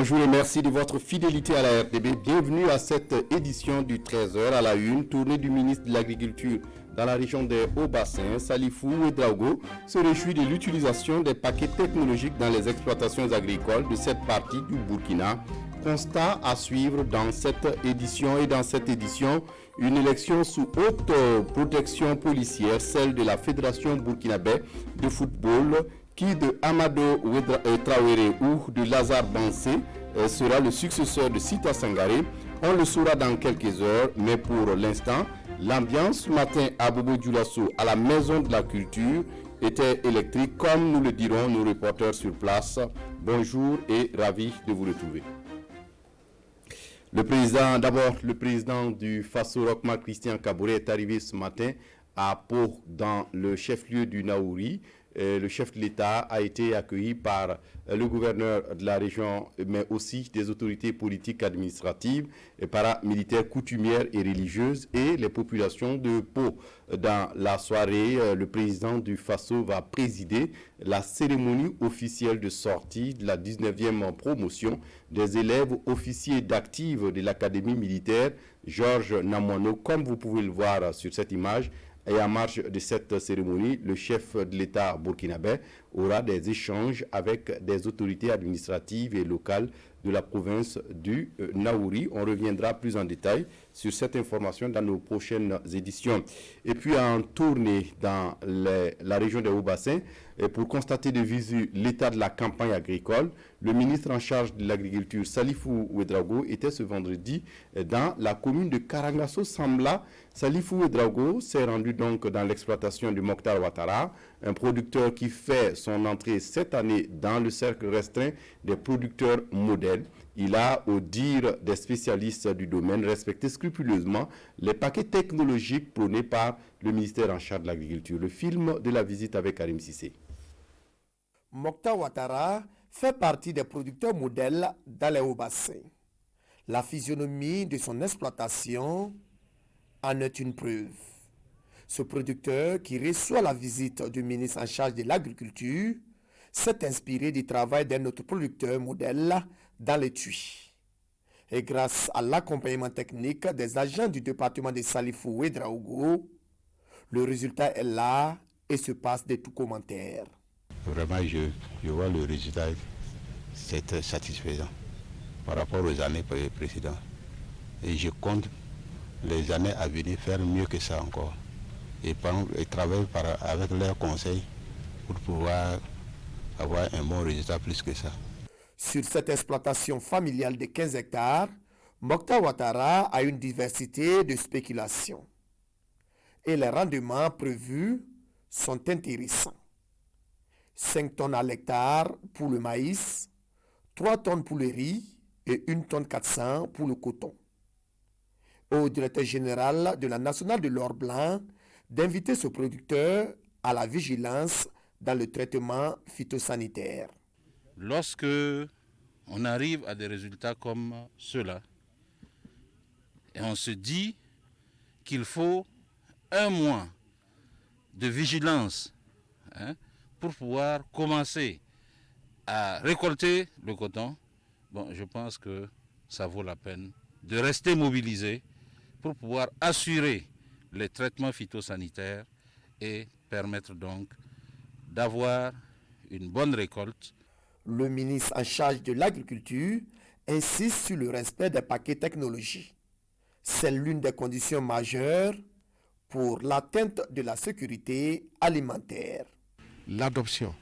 Bonjour et merci de votre fidélité à la RTB. Bienvenue à cette édition du 13h à la une, tournée du ministre de l'Agriculture dans la région des Hauts-Bassins. Salifou Ouedraogo se réjouit de l'utilisation des paquets technologiques dans les exploitations agricoles de cette partie du Burkina. Constat à suivre dans cette édition une élection sous haute protection policière, celle de la Fédération burkinabé de football, qui de Amado Traoré ou de Lazare Bansé sera le successeur de Sita Sangaré. On le saura dans quelques heures, mais pour l'instant, l'ambiance ce matin à Bobo Dioulasso, à la Maison de la Culture, était électrique, comme nous le diront nos reporters sur place. Bonjour et ravi de vous retrouver. Le président du Faso Rochma, Christian Kaboré, est arrivé ce matin à Pau, dans le chef-lieu du Naouri. Le chef de l'État a été accueilli par le gouverneur de la région, mais aussi des autorités politiques, administratives, et paramilitaires, coutumières et religieuses, et les populations de Pau. Dans la soirée, le président du Faso va présider la cérémonie officielle de sortie de la 19e promotion des élèves officiers d'actifs de l'Académie militaire Georges Namono, comme vous pouvez le voir sur cette image. Et en marge de cette cérémonie, le chef de l'État burkinabé aura des échanges avec des autorités administratives et locales de la province du Naouri. On reviendra plus en détail sur cette information dans nos prochaines éditions. Et puis en tournée dans la région des Hauts-Bassins, pour constater de visu l'état de la campagne agricole, le ministre en charge de l'agriculture, Salifou Ouedraogo, était ce vendredi dans la commune de Karangasso-Sambla. Salifou Ouedraogo s'est rendu donc dans l'exploitation du Mokhtar Ouattara, un producteur qui fait son entrée cette année dans le cercle restreint des producteurs modèles. Il a, au dire des spécialistes du domaine, respecté scrupuleusement les paquets technologiques prônés par le ministère en charge de l'agriculture. Le film de la visite avec Karim Sissé. Mokhtar Ouattara fait partie des producteurs modèles dans les Hauts-Bassins. La physionomie de son exploitation en est une preuve. Ce producteur, qui reçoit la visite du ministre en charge de l'agriculture, s'est inspiré du travail d'un autre producteur modèle dans les Tuy. Et grâce à l'accompagnement technique des agents du département de Salifou Ouedraogo, le résultat est là et se passe de tout commentaire. Vraiment, je vois le résultat, c'est très satisfaisant par rapport aux années précédentes. Et je compte les années à venir faire mieux que ça encore. Et travailler avec leurs conseils pour pouvoir avoir un bon résultat plus que ça. Sur cette exploitation familiale de 15 hectares, Mokhtar Ouattara a une diversité de spéculations. Et les rendements prévus sont intéressants. 5 tonnes à l'hectare pour le maïs, 3 tonnes pour le riz et 1 tonne 400 pour le coton. Au directeur général de la Nationale de l'Or Blanc d'inviter ce producteur à la vigilance dans le traitement phytosanitaire. Lorsque on arrive à des résultats comme ceux-là, et on se dit qu'il faut 1 mois de vigilance pour pouvoir commencer à récolter le coton, bon, je pense que ça vaut la peine de rester mobilisé pour pouvoir assurer les traitements phytosanitaires et permettre donc d'avoir une bonne récolte. Le ministre en charge de l'agriculture insiste sur le respect des paquets technologiques. C'est l'une des conditions majeures pour l'atteinte de la sécurité alimentaire. L'adoption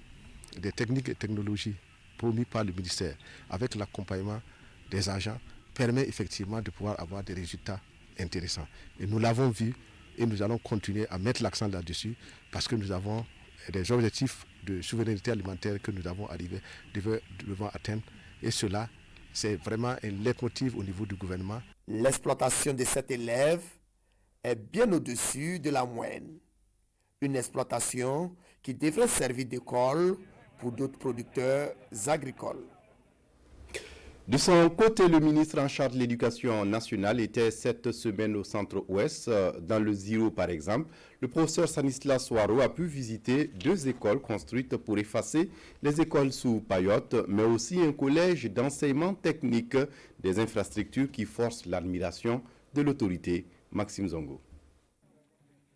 des techniques et technologies promues par le ministère avec l'accompagnement des agents permet effectivement de pouvoir avoir des résultats intéressants. Et nous l'avons vu et nous allons continuer à mettre l'accent là-dessus parce que nous avons des objectifs de souveraineté alimentaire que nous devons atteindre. Et cela, c'est vraiment un leitmotiv au niveau du gouvernement. L'exploitation de cet élève est bien au-dessus de la moyenne. Une exploitation qui devrait servir d'école pour d'autres producteurs agricoles. De son côté, le ministre en charge de l'éducation nationale était cette semaine au centre-ouest. Dans le Ziro, par exemple, le professeur Stanislas Ouaro a pu visiter 2 écoles construites pour effacer les écoles sous Payotte, mais aussi un collège d'enseignement technique, des infrastructures qui forcent l'admiration de l'autorité. Maxime Zongo.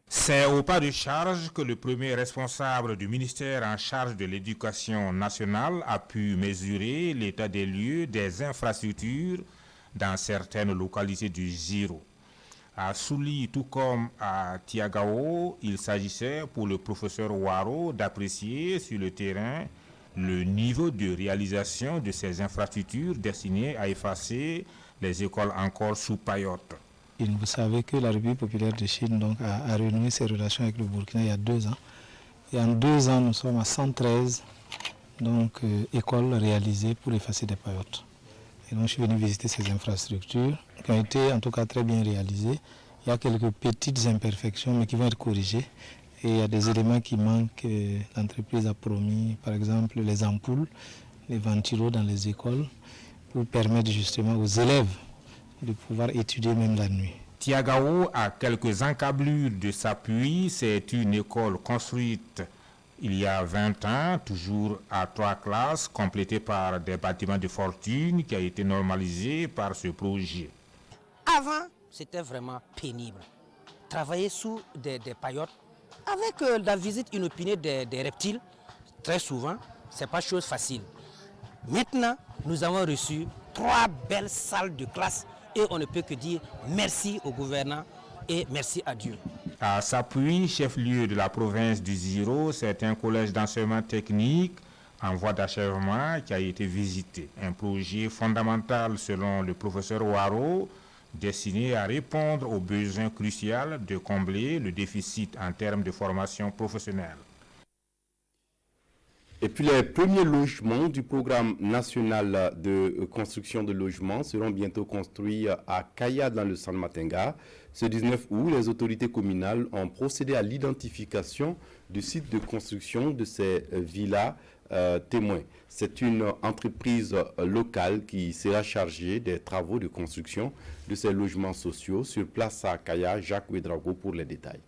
C'est au pas de charge que le premier responsable du ministère en charge de l'éducation nationale a pu mesurer l'état des lieux des infrastructures dans certaines localités du Ziro. À Souli, tout comme à Tiagao, il s'agissait pour le professeur Ouaro d'apprécier sur le terrain le niveau de réalisation de ces infrastructures destinées à effacer les écoles encore sous Payotte. Et vous savez que la République populaire de Chine donc, a renoué ses relations avec le Burkina il y a 2 ans. Et en 2 ans, nous sommes à 113 écoles réalisées pour effacer des paillotes. Et donc je suis venu visiter ces infrastructures qui ont été en tout cas très bien réalisées. Il y a quelques petites imperfections mais qui vont être corrigées. Et il y a des éléments qui manquent. L'entreprise a promis, par exemple, les ampoules, les ventilos dans les écoles pour permettre justement aux élèves de pouvoir étudier même la nuit. Tiagao a quelques encablures de sa puits. C'est une école construite il y a 20 ans, toujours à 3 classes, complétée par des bâtiments de fortune qui a été normalisée par ce projet. Avant, c'était vraiment pénible. Travailler sous des paillotes, avec la visite inopinée des reptiles, très souvent, ce n'est pas chose facile. Maintenant, nous avons reçu 3 belles salles de classe et on ne peut que dire merci au gouvernant et merci à Dieu. À Sapui, chef-lieu de la province du Ziro, c'est un collège d'enseignement technique en voie d'achèvement qui a été visité. Un projet fondamental selon le professeur Ouaro, destiné à répondre aux besoins cruciaux de combler le déficit en termes de formation professionnelle. Et puis les premiers logements du programme national de construction de logements seront bientôt construits à Kaya dans le San Matenga. Ce 19 août, les autorités communales ont procédé à l'identification du site de construction de ces villas témoins. C'est une entreprise locale qui sera chargée des travaux de construction de ces logements sociaux. Sur place à Kaya, Jacques Ouedraogo pour les détails.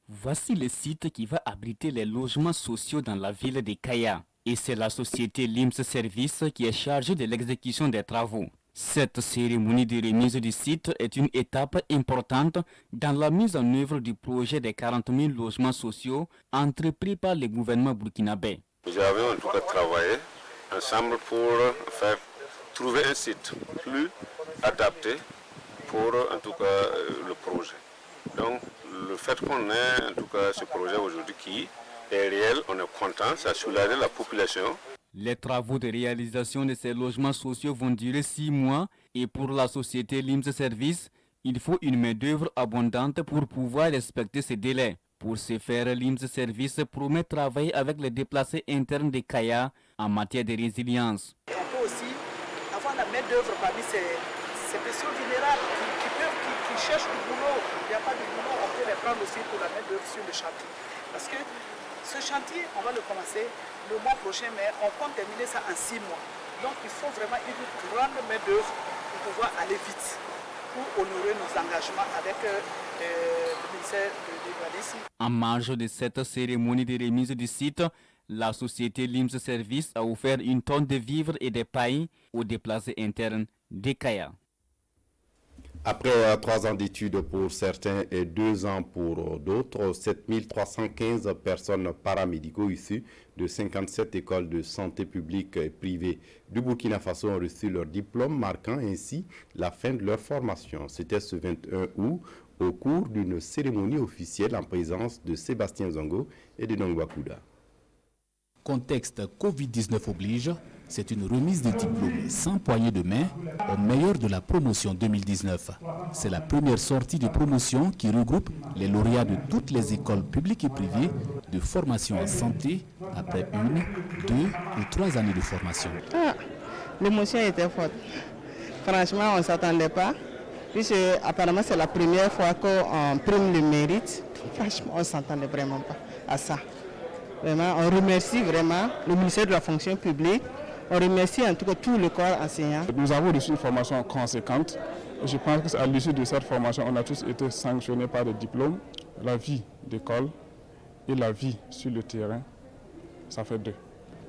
Voici le site qui va abriter les logements sociaux dans la ville de Kaya. Et c'est la société LIMS Service qui est chargée de l'exécution des travaux. Cette cérémonie de remise du site est une étape importante dans la mise en œuvre du projet des 40 000 logements sociaux entrepris par le gouvernement burkinabé. Nous avons en tout cas travaillé ensemble pour trouver un site plus adapté pour en tout cas le projet. Donc le fait qu'on ait en tout cas ce projet aujourd'hui qui est réel, on est content, ça soulage la population. Les travaux de réalisation de ces logements sociaux vont durer 6 mois et pour la société LIMS Service, il faut une main-d'œuvre abondante pour pouvoir respecter ces délais. Pour ce faire, LIMS Service promet travailler avec les déplacés internes de Kaya en matière de résilience. On peut aussi avoir la main-d'œuvre parmi ces personnes vulnérables qui cherchent du boulot. Il n'y a pas de boulot, on peut les prendre aussi pour la main-d'œuvre sur le chantier. Parce que ce chantier, on va le commencer le mois prochain, mais on compte terminer ça en 6 mois. Donc il faut vraiment une grande main-d'œuvre pour pouvoir aller vite, pour honorer nos engagements avec le ministère de l'Urbanisme. En marge de cette cérémonie de remise du site, la société LIMS Service a offert une tonne de vivres et de pailles aux déplacés internes de Kaya. Après 3 ans d'études pour certains et 2 ans pour d'autres, 7315 personnes paramédicaux issues de 57 écoles de santé publique et privées du Burkina Faso ont reçu leur diplôme, marquant ainsi la fin de leur formation. C'était ce 21 août au cours d'une cérémonie officielle en présence de Sébastien Zongo et de Nongwa Kouda. Contexte Covid-19 oblige, c'est une remise de diplôme sans poignée de main au meilleur de la promotion 2019. C'est la première sortie de promotion qui regroupe les lauréats de toutes les écoles publiques et privées de formation en santé après 1, 2 ou 3 années de formation. L'émotion était forte. Franchement, on ne s'attendait pas. Puisque apparemment c'est la première fois qu'on prime le mérite. Franchement, on ne s'attendait vraiment pas à ça. Vraiment, on remercie vraiment le ministère de la fonction publique On remercie en tout cas tout le corps enseignant. Nous avons reçu une formation conséquente. Je pense qu'à l'issue de cette formation, on a tous été sanctionnés par des diplômes. La vie d'école et la vie sur le terrain, ça fait deux.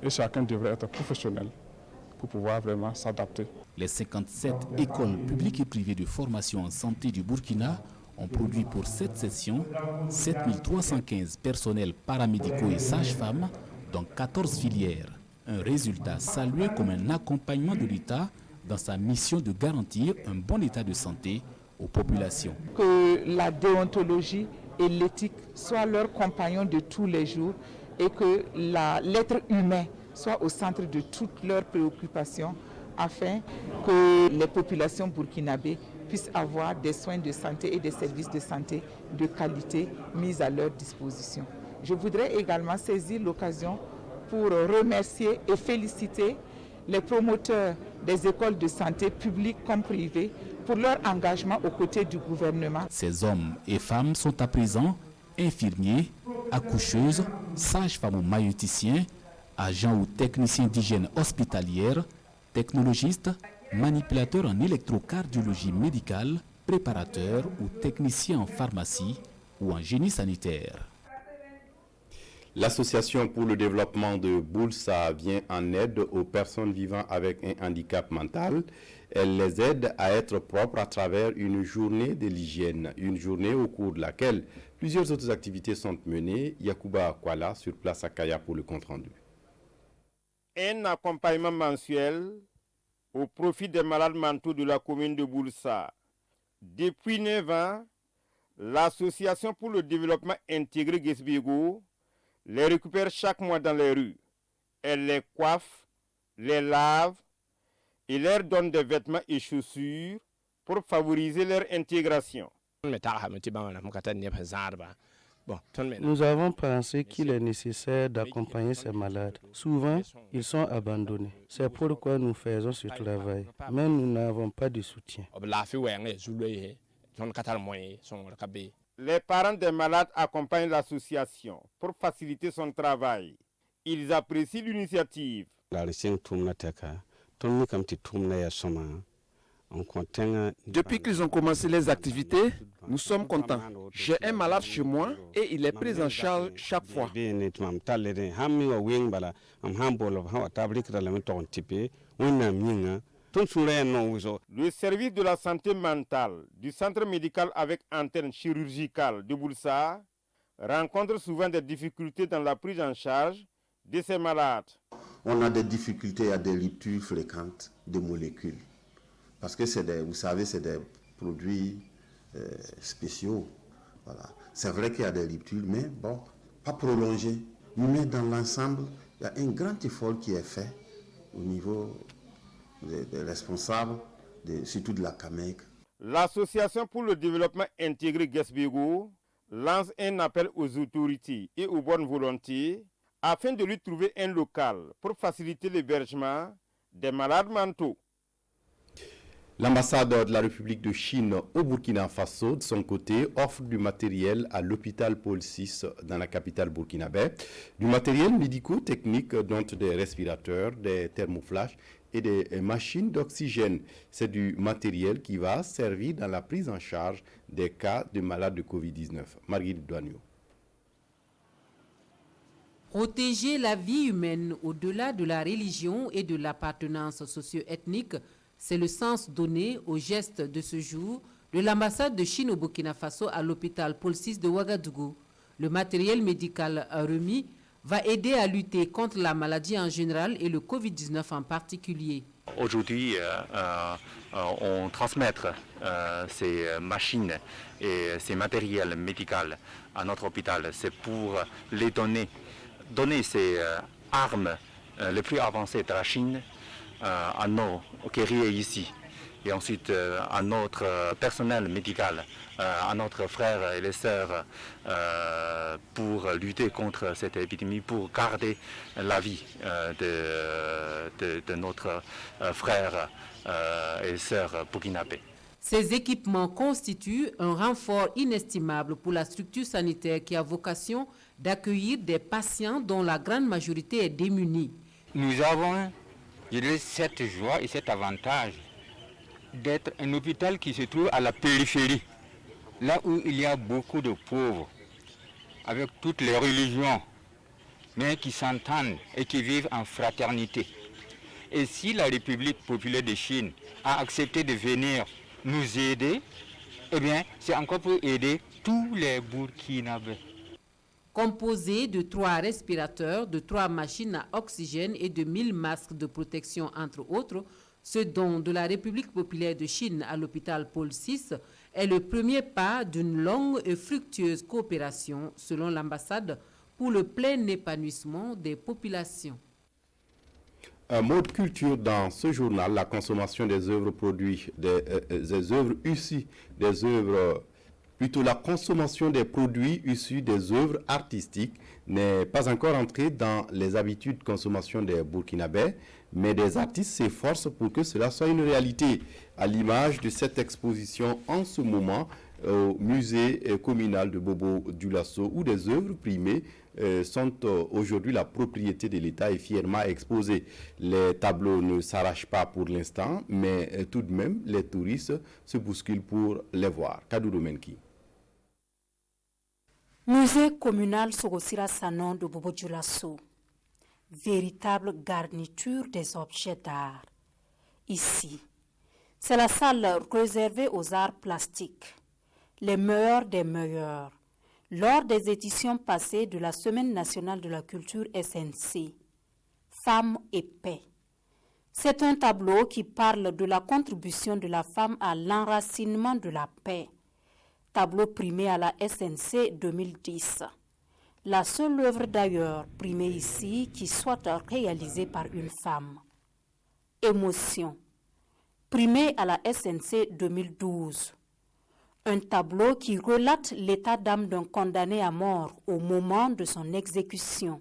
Et chacun devrait être professionnel pour pouvoir vraiment s'adapter. Les 57 écoles publiques et privées de formation en santé du Burkina ont produit pour cette session 7315 personnels paramédicaux et sages-femmes dans 14 filières. Un résultat salué comme un accompagnement de l'État dans sa mission de garantir un bon état de santé aux populations. Que la déontologie et l'éthique soient leurs compagnons de tous les jours et que l'être humain soit au centre de toutes leurs préoccupations afin que les populations burkinabées puissent avoir des soins de santé et des services de santé de qualité mis à leur disposition. Je voudrais également saisir l'occasion pour remercier et féliciter les promoteurs des écoles de santé publiques comme privées pour leur engagement aux côtés du gouvernement. Ces hommes et femmes sont à présent infirmiers, accoucheuses, sages-femmes ou maïoticiens, agents ou techniciens d'hygiène hospitalière, technologistes, manipulateurs en électrocardiologie médicale, préparateurs ou techniciens en pharmacie ou en génie sanitaire. L'Association pour le développement de Boulsa vient en aide aux personnes vivant avec un handicap mental. Elle les aide à être propres à travers une journée de l'hygiène, une journée au cours de laquelle plusieurs autres activités sont menées. Yacouba Kwala sur place à Kaya pour le compte-rendu. Un accompagnement mensuel au profit des malades mentaux de la commune de Boulsa. Depuis 9 ans, l'Association pour le développement intégré Guesbigo les récupère chaque mois dans les rues. Elle les coiffe, les lave et leur donne des vêtements et chaussures pour favoriser leur intégration. Nous avons pensé qu'il est nécessaire d'accompagner ces malades. Souvent, ils sont abandonnés. C'est pourquoi nous faisons ce travail. Mais nous n'avons pas de soutien. Les parents des malades accompagnent l'association pour faciliter son travail. Ils apprécient l'initiative. Depuis qu'ils ont commencé les activités, nous sommes contents. J'ai un malade chez moi et il est pris en charge chaque fois. Le service de la santé mentale du centre médical avec antenne chirurgicale de Boulsa rencontre souvent des difficultés dans la prise en charge de ces malades. On a des difficultés à des ruptures fréquentes de molécules. Parce que vous savez, c'est des produits spéciaux. Voilà. C'est vrai qu'il y a des ruptures, mais bon, pas prolongées. Mais dans l'ensemble, il y a un grand effort qui est fait au niveau des responsables, surtout de la CAMEC. L'Association pour le développement intégré Guesbigo lance un appel aux autorités et aux bonnes volontés afin de lui trouver un local pour faciliter l'hébergement des malades mentaux. L'ambassade de la République de Chine au Burkina Faso, de son côté, offre du matériel à l'hôpital Paul VI dans la capitale burkinabé, du matériel médico-technique dont des respirateurs, des thermoflash et des machines d'oxygène. C'est du matériel qui va servir dans la prise en charge des cas de malades de Covid-19. Marguerite Douagneau. Protéger la vie humaine au-delà de la religion et de l'appartenance socio-ethnique, c'est le sens donné au geste de ce jour de l'ambassade de Chine au Burkina Faso à l'hôpital Paul VI de Ouagadougou. Le matériel médical remis va aider à lutter contre la maladie en général et le Covid-19 en particulier. Aujourd'hui, on transmet ces machines et ces matériels médicaux à notre hôpital. C'est pour les donner ces armes les plus avancées de la Chine à nos guerriers ici, et ensuite à notre personnel médical, à notre frères et les sœurs, pour lutter contre cette épidémie, pour garder la vie de notre frères et sœurs burkinabés. Ces équipements constituent un renfort inestimable pour la structure sanitaire qui a vocation d'accueillir des patients dont la grande majorité est démunie. Nous avons J'ai cette joie et cet avantage d'être un hôpital qui se trouve à la périphérie, là où il y a beaucoup de pauvres, avec toutes les religions, mais qui s'entendent et qui vivent en fraternité. Et si la République populaire de Chine a accepté de venir nous aider, eh bien, c'est encore pour aider tous les Burkinabés. Composé de 3 respirateurs, de 3 machines à oxygène et de 1000 masques de protection, entre autres, ce don de la République populaire de Chine à l'hôpital Paul VI est le premier pas d'une longue et fructueuse coopération, selon l'ambassade, pour le plein épanouissement des populations. Un mot de culture dans ce journal, la consommation des œuvres produits, des œuvres issues des œuvres, plutôt la consommation des produits issus des œuvres artistiques n'est pas encore entrée dans les habitudes de consommation des Burkinabés, mais des artistes s'efforcent pour que cela soit une réalité, à l'image de cette exposition en ce moment au musée communal de Bobo-Dioulasso, où des œuvres primées sont aujourd'hui la propriété de l'État et fièrement exposées. Les tableaux ne s'arrachent pas pour l'instant, mais tout de même, les touristes se bousculent pour les voir. Kadoudou Menki. Musée communal Sogosira Sanon de Bobo-Dioulasso. Véritable garniture des objets d'art. Ici, c'est la salle réservée aux arts plastiques, les meilleurs des meilleurs, lors des éditions passées de la Semaine nationale de la culture SNC, Femmes et paix. C'est un tableau qui parle de la contribution de la femme à l'enracinement de la paix. Tableau primé à la SNC 2010. La seule œuvre d'ailleurs primée ici qui soit réalisée par une femme. Émotion. Primé à la SNC 2012. Un tableau qui relate l'état d'âme d'un condamné à mort au moment de son exécution.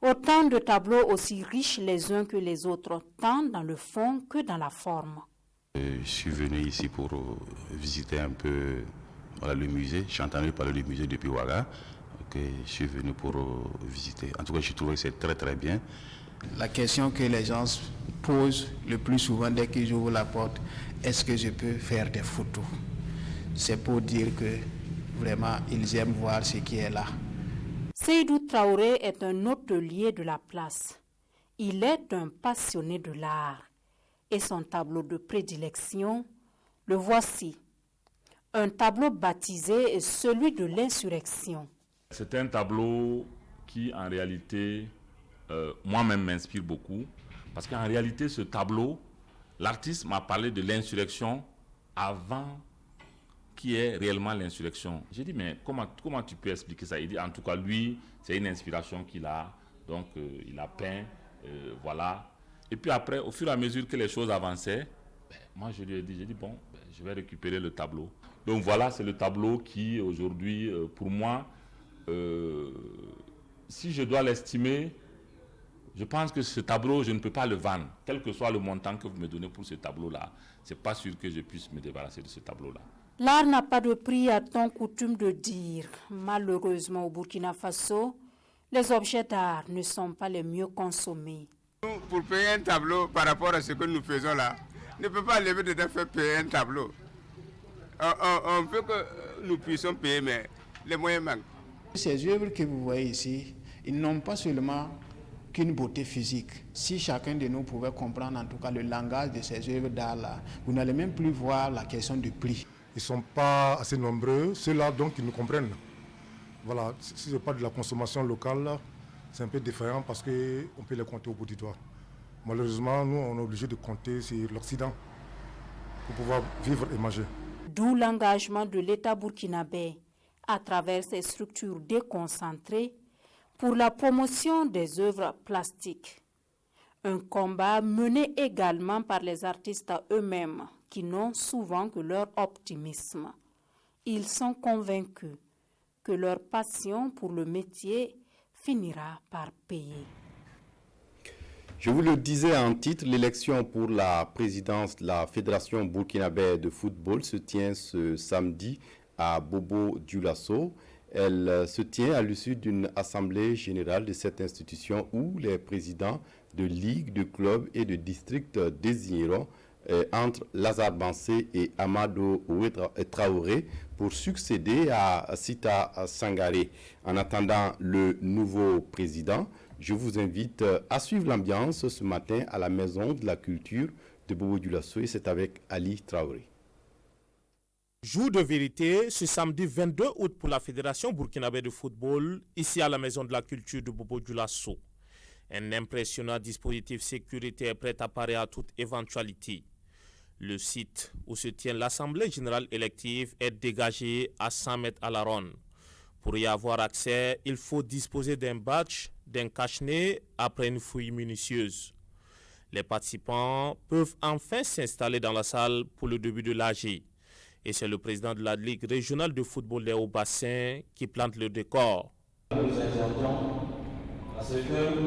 Autant de tableaux aussi riches les uns que les autres, tant dans le fond que dans la forme. Je suis venu ici pour visiter un peu le musée. J'ai entendu parler du musée depuis Ouaga. Je suis venu pour visiter. En tout cas, je trouve que c'est très très bien. La question que les gens posent le plus souvent dès qu'ils ouvrent la porte, est-ce que je peux faire des photos? C'est pour dire que vraiment ils aiment voir ce qui est là. Seydou Traoré est un hôtelier de la place. Il est un passionné de l'art. Et son tableau de prédilection, le voici. Un tableau baptisé celui de l'insurrection. C'est un tableau qui, en réalité, moi-même m'inspire beaucoup. Parce qu'en réalité, ce tableau, l'artiste m'a parlé de l'insurrection avant qui est réellement l'insurrection. J'ai dit, mais comment tu peux expliquer ça? Il dit, en tout cas, lui, c'est une inspiration qu'il a. Donc, il a peint, voilà. Et puis après, au fur et à mesure que les choses avançaient, moi, je lui ai dit, bon, je vais récupérer le tableau. Donc voilà, c'est le tableau qui, aujourd'hui, pour moi, si je dois l'estimer, je pense que ce tableau, je ne peux pas le vendre. Quel que soit le montant que vous me donnez pour ce tableau-là, ce n'est pas sûr que je puisse me débarrasser de ce tableau-là. L'art n'a pas de prix, a-t-on coutume de dire. Malheureusement, au Burkina Faso, les objets d'art ne sont pas les mieux consommés. Pour payer un tableau par rapport à ce que nous faisons là, ne peut pas lever de faire payer un tableau. On veut que nous puissions payer, mais les moyens manquent. Ces œuvres que vous voyez ici, ils n'ont pas seulement qu'une beauté physique. Si chacun de nous pouvait comprendre en tout cas le langage de ces œuvres d'art-là, vous n'allez même plus voir la question du prix. Ils ne sont pas assez nombreux, ceux-là donc ils nous comprennent. Voilà, si ce n'est pas de la consommation locale, c'est un peu défaillant parce qu'on peut les compter au bout du doigt. Malheureusement, nous, on est obligé de compter sur l'Occident pour pouvoir vivre et manger. D'où l'engagement de l'État burkinabé à travers ses structures déconcentrées pour la promotion des œuvres plastiques. Un combat mené également par les artistes eux-mêmes qui n'ont souvent que leur optimisme. Ils sont convaincus que leur passion pour le métier finira par payer. Je vous le disais en titre, l'élection pour la présidence de la Fédération burkinabé de football se tient ce samedi à Bobo-Dioulasso. Elle se tient à l'issue d'une assemblée générale de cette institution où les présidents de ligues, de clubs et de districts désigneront entre Lazare Bansé et Amadou Traoré pour succéder à Sita Sangaré. En attendant le nouveau président, je vous invite à suivre l'ambiance ce matin à la Maison de la Culture de Bobo-Dioulasso et c'est avec Ali Traoré. Jour de vérité, ce samedi 22 août pour la Fédération burkinabé de football, ici à la Maison de la Culture de Bobo-Dioulasso. Un impressionnant dispositif sécuritaire est prêt à parer à toute éventualité. Le site où se tient l'Assemblée générale élective est dégagé à 100 mètres à la ronde. Pour y avoir accès, il faut disposer d'un badge, d'un cache-nez après une fouille minutieuse. Les participants peuvent enfin s'installer dans la salle pour le début de l'AG. Et c'est le président de la Ligue régionale de football des Hauts-Bassins qui plante le décor. Nous exhortons à ce que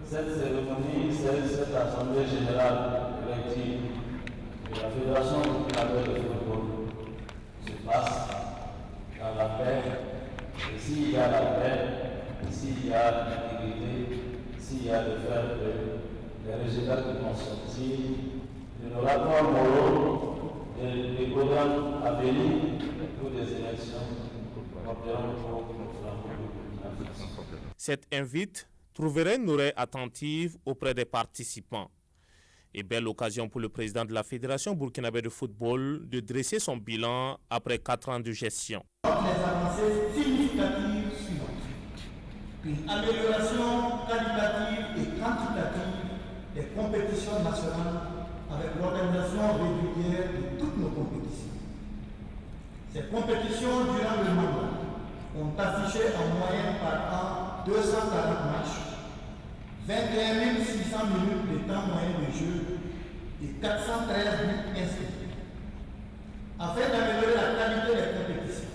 cette cérémonie, cette assemblée générale élective de la Fédération burkinabé de football se passe dans la paix. Et s'il y a la paix, s'il y a l'intégrité, s'il y a le fait que les résultats qui vont sortir de nos rapports moraux, des programmes à venir pour des élections porteront pour nos flambeaux. Cette invite trouverait une oreille attentive auprès des participants. Et belle occasion pour le président de la Fédération burkinabé de football de dresser son bilan après 4 ans de gestion. Les avancées significatives suivantes. Une amélioration qualitative et quantitative des compétitions nationales avec l'organisation régulière de toutes nos compétitions. Ces compétitions durant le mandat ont affiché en moyenne par an 240 matchs, 21 600 minutes de temps moyen de jeu et 413 buts inscrits. Afin d'améliorer la qualité des compétitions,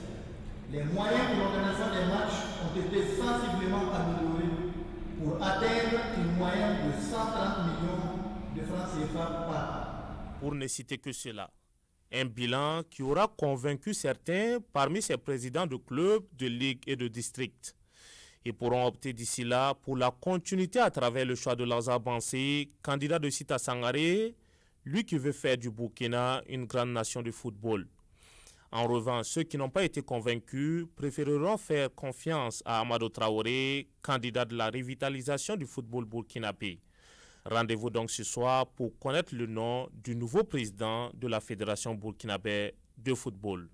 les moyens pour l'organisation des matchs ont été sensiblement améliorés pour atteindre une moyenne de 130 millions de francs CFA par an. Pour ne citer que cela, un bilan qui aura convaincu certains parmi ces présidents de clubs, de ligues et de districts. Ils pourront opter d'ici là pour la continuité à travers le choix de Lazare Bansé, candidat de Sita Sangaré, lui qui veut faire du Burkina une grande nation de football. En revanche, ceux qui n'ont pas été convaincus préféreront faire confiance à Amadou Traoré, candidat de la revitalisation du football burkinabé. Rendez-vous donc ce soir pour connaître le nom du nouveau président de la Fédération burkinabé de football.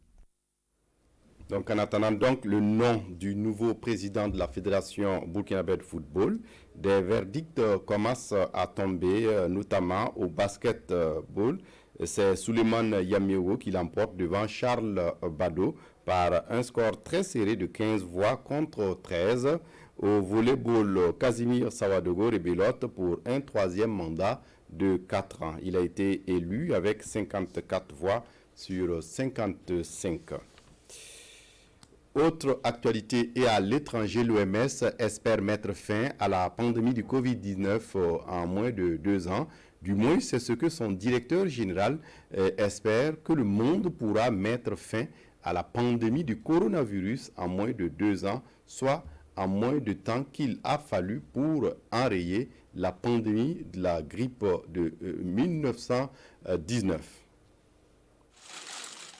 Donc en attendant donc le nom du nouveau président de la Fédération burkinabé de football, des verdicts commencent à tomber, notamment au basketball. C'est Souleymane Yamiro qui l'emporte devant Charles Bado par un score très serré de 15 voix contre 13. Au volleyball, Casimir Sawadogo rebelote pour un 3e mandat de 4 ans. Il a été élu avec 54 voix sur 55. Autre actualité et à l'étranger, l'OMS espère mettre fin à la pandémie du Covid-19 en moins de 2 ans. Du moins, c'est ce que son directeur général espère, que le monde pourra mettre fin à la pandémie du coronavirus en moins de 2 ans, soit en moins de temps qu'il a fallu pour enrayer la pandémie de la grippe de 1919.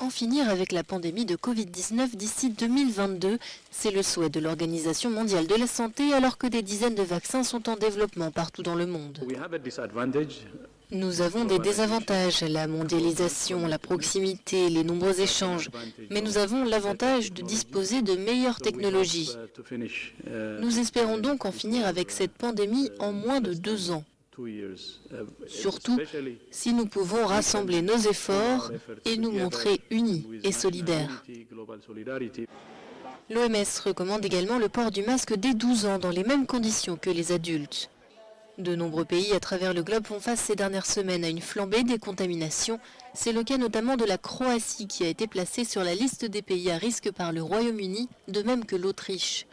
En finir avec la pandémie de Covid-19 d'ici 2022, c'est le souhait de l'Organisation mondiale de la santé alors que des dizaines de vaccins sont en développement partout dans le monde. Nous avons des désavantages, la mondialisation, la proximité, les nombreux échanges, mais nous avons l'avantage de disposer de meilleures technologies. Nous espérons donc en finir avec cette pandémie en moins de 2 ans. Surtout si nous pouvons rassembler nos efforts et nous montrer unis et solidaires. L'OMS recommande également le port du masque dès 12 ans dans les mêmes conditions que les adultes. De nombreux pays à travers le globe font face ces dernières semaines à une flambée des contaminations. C'est le cas notamment de la Croatie qui a été placée sur la liste des pays à risque par le Royaume-Uni, de même que l'Autriche.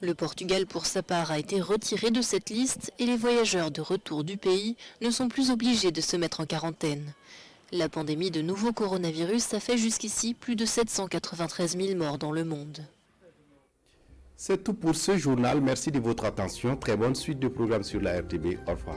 Le Portugal, pour sa part, a été retiré de cette liste et les voyageurs de retour du pays ne sont plus obligés de se mettre en quarantaine. La pandémie de nouveau coronavirus a fait jusqu'ici plus de 793 000 morts dans le monde. C'est tout pour ce journal. Merci de votre attention. Très bonne suite de programmes sur la RTB. Au revoir.